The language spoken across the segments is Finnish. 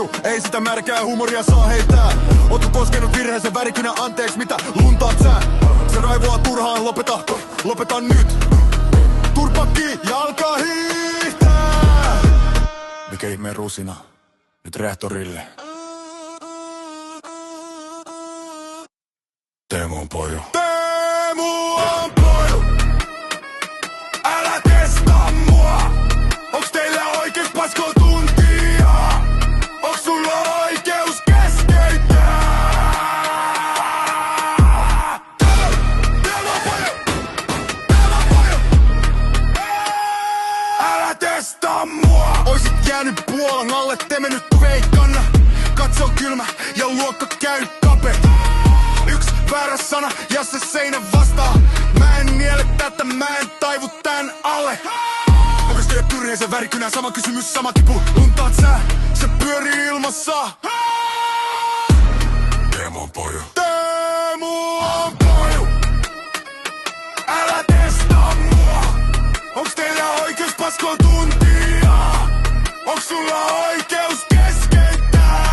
poju, ei sitä märkää huumoria saa heittää. Ootko koskenut virheeseen värikynä, anteeksi mitä luntaat sä? Se raivoaa turhaan, lopeta nyt. Turpakki ja alkaa hiihtää. Mikä ihmeen rusina, nyt rehtorille. Teemu on poju. Teemu on poju! Älä testaa mua! Onks teillä oikeus paskoo tuntia? Onks sulla oikeus keskeyttää? Teemu on poju! Teemu on poju! Älä testaa mua! Oisit jäänyt puolan alle, temennyt veikkanna. Katso kylmä ja luokka käy kapea. Yks väärä sana ja se seinä vastaa. Mä en niele tätä, mä en taivu tän alle. Onks teidän pyrheisen värikynä sama kysymys, sama kipu? Luntaat sä, se pyörii ilmassa. Teemu on poju. Teemu on poju. Älä testaa mua. Onks teillä oikeus paskoo tuntia? Onks sulla oikeus keskeyttää?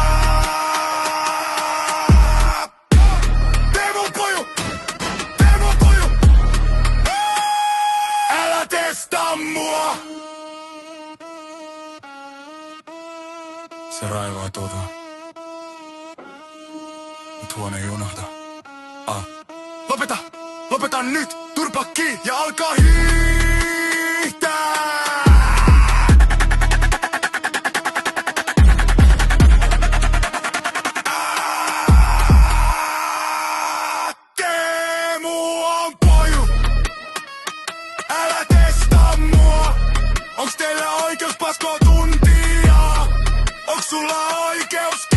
Teemu on poju. Teemu on poju. Älä testaa mua. Se raivaa mut huone ei unohda. Lopeta nyt, turpakki ja alkaa hiihtää. Teemu on poju. Älä testaa mua. Onks teillä oikeus paskoo tuntia? Onks sulla oikeus